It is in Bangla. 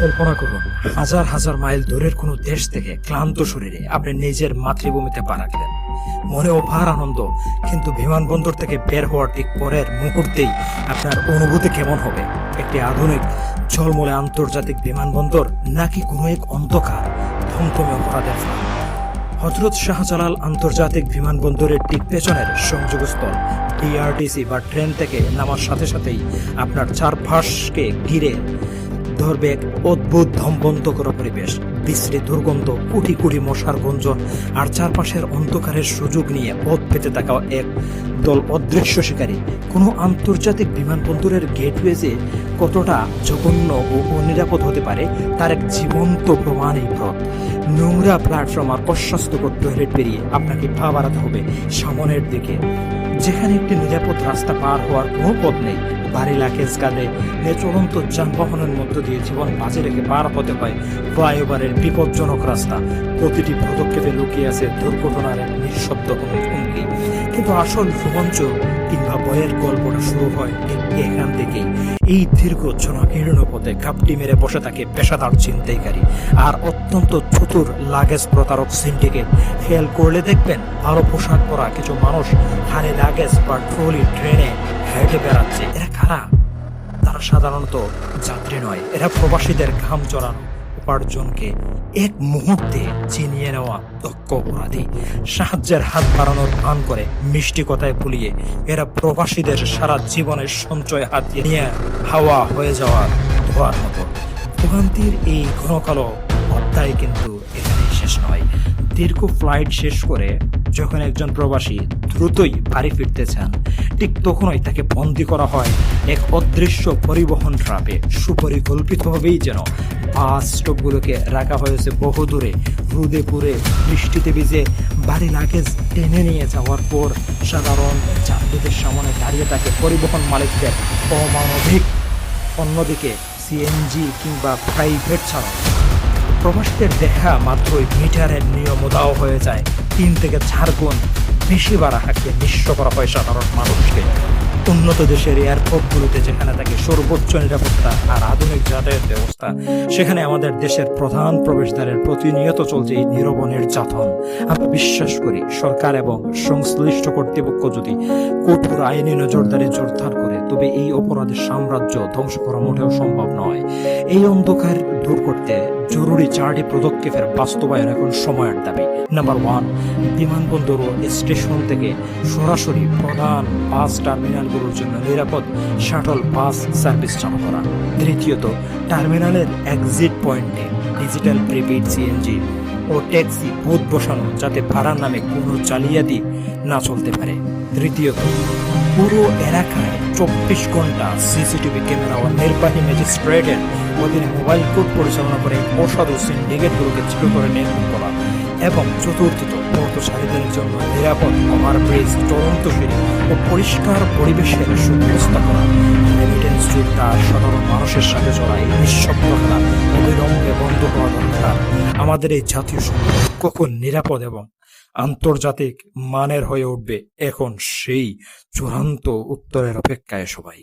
কল্পনা করুন, হাজার হাজার মাইল দূরের কোনো দেশ থেকে ক্লান্ত শরীরে আপনি নিজের মাতৃভূমিতে পা রাখলেন। মনে অপার আনন্দ, কিন্তু বিমানবন্দর থেকে বের হওয়ার ঠিক পরের মুহূর্তেই আপনার অনুভূতি কেমন হবে? একটি আধুনিক ঝলমলে আন্তর্জাতিক বিমানবন্দর, নাকি কোনো এক অন্ধকার থমথমে অপরাধের ফাঁদ? হযরত শাহজালাল আন্তর্জাতিক বিমানবন্দরের ঠিক পেছনের সংযোগস্থল বিআরটিসি বা ট্রেন থেকে নামার সাথে সাথেই আপনার চারপাশকে ঘিরে ধরবে এক অদ্ভুত ধমবন্ধ করা পরিবেশ, বিশ্রী দুর্গন্ধ, কোটি কোটি মশার গঞ্জন, আর চারপাশের অন্ধকারের সুযোগ নিয়ে পথ পেতে থাকা এক দল অদৃশ্য শিকারী। কোনো আন্তর্জাতিক বিমানবন্দরের গেটওয়ে যে কতটা জঘন্য ও অনিরাপদ হতে পারে তার এক জীবন্ত প্রমাণ এই পথ। নোংরা প্ল্যাটফর্ম আর অস্বাস্থ্যকর টয়লেট পেরিয়ে আপনাকে পা বাড়াতে হবে সামনের দিকে, যেখানে একটি নিরাপদ রাস্তা পার হওয়ার কোনো পথ নেই। ভারী লাগেজ কাঁধে চলন্ত যানবাহনের মধ্য দিয়ে জীবন বাঁচে রেখে পার হতে হয় ফ্লাইওভারের বিপজ্জনক রাস্তা। প্রতিটি পদক্ষেপে লুকিয়ে আছে দুর্ঘটনার এক নিঃশব্দ হুমকি। কিন্তু আসল রোমাঞ্চ কিংবা ভয়ের গল্পটা শুরু হয় ঠিক এখান থেকেই। এই দীর্ঘ জনাকীর্ণ পথে ঘাপটি মেরে বসে থাকে পেশাদার ছিনতাইকারী আর অত্যন্ত চতুর লাগেজ প্রতারক সিন্ডিকেট। খেয়াল করলে দেখবেন ভালো পোশাক পরা কিছু মানুষ হারে লাগেজ বা ট্রলি ট্রেনে হেঁটে বেড়াচ্ছে। এরা কারা? তারা সাধারণত যাত্রী নয়, এরা প্রবাসীদের ঘাম জড়ানো উপার্জনকে এক মুহূর্তে চিনিয়ে নেওয়া দক্ষ অপরাধী। সাহায্যের হাত বাড়ানোর ভান করে মিষ্টি কথায় ভুলিয়ে এরা প্রবাসীদের সারা জীবনের সঞ্চয় হাত নিয়ে হাওয়া হয়ে যাওয়ার ধোয়ার মতো। ভোগান্তির এই ঘন কালো অধ্যায় কিন্তু এখানেই শেষ নয়। দীর্ঘ ফ্লাইট শেষ করে যখন একজন প্রবাসী দ্রুতই বাড়ি ফিরতে চান, ঠিক তখনই তাকে বন্দী করা হয় এক অদৃশ্য পরিবহন ট্রাপে। সুপরিকল্পিতভাবেই যেন বাস স্টপগুলোকে রাখা হয়েছে বহু দূরে। রোদে পুড়ে বৃষ্টিতে ভিজে বাড়ি লাগেজ টেনে নিয়ে যাওয়ার পর সাধারণ যাত্রীদের সামনে দাঁড়িয়ে থাকে পরিবহন মালিকদের অমানবিক। অন্যদিকে সিএনজি কিংবা প্রাইভেট ছাড়া প্রবাসীদের দেখা মাত্রই মিটারের নিয়ম উধাও হয়ে যায়। 3 থেকে 4 গুণ বেশি ভাড়া হাঁকিয়ে নিঃস্ব করা হয় সাধারণ মানুষকে। উন্নত দেশের এয়ারপোর্টগুলোতে যেখানে থাকে সর্বোচ্চ নিরাপত্তা আর আধুনিক যাতায়াত ব্যবস্থা, সেখানে আমাদের দেশের প্রধান প্রবেশদ্বারের প্রতিনিয়ত চলছে এই নীরব নির্যাতন। আমরা বিশ্বাস করি সরকার এবং সংশ্লিষ্ট কর্তৃপক্ষ যদি কঠোর আইনি নজরদারি জোরদার করে, তবে এই অপরাধের সাম্রাজ্য ধ্বংস করা মোটেও সম্ভব নয়। এই অন্ধকার দূর করতে জরুরি 4টি পদক্ষেপের বাস্তবায়ন এখন সময়ের দাবি। নাম্বার 1, বিমানবন্দর ও স্টেশন থেকে সরাসরি প্রধান বাস টার্মিনালগুলোর জন্য নিরাপদ শাটল বাস সার্ভিস চালু করা। দ্বিতীয়ত, টার্মিনালের এক্সিট পয়েন্টে ডিজিটাল প্রিপেইড সিএনজি ও ট্যাক্সি বুথ বসানো, যাতে ভাড়ার নামে কোনো জালিয়াতি না চলতে পারে। তৃতীয়ত, পুরো এলাকায় 24 ঘন্টা সিসিটিভি ক্যামেরা ও নির্বাহী ম্যাজিস্ট্রেটের অধীনে মোবাইল কোর্ট পরিচালনা করে অসাধু সিন্ডিকেটগুলোকে চির করে নির্মূল করা। এবং চতুর্থত, পথচারীদের জন্য নিরাপদ ওভারব্রিজ, চলন্ত সিঁড়ি ও পরিষ্কার পরিবেশের সুব্যবস্থা করা। রেমিটেন্স যুদ্ধা সাধারণ মানুষের সাথে চলা এই নিঃশব্দ খেলা অবিলম্বে বন্ধ হওয়া দরকার। আমাদের এই জাতীয় সম্পদ কখন নিরাপদ এবং আন্তর্জাতিক মানের হয়ে উঠবে, এখন সেই চূড়ান্ত উত্তরের অপেক্ষায় সবাই।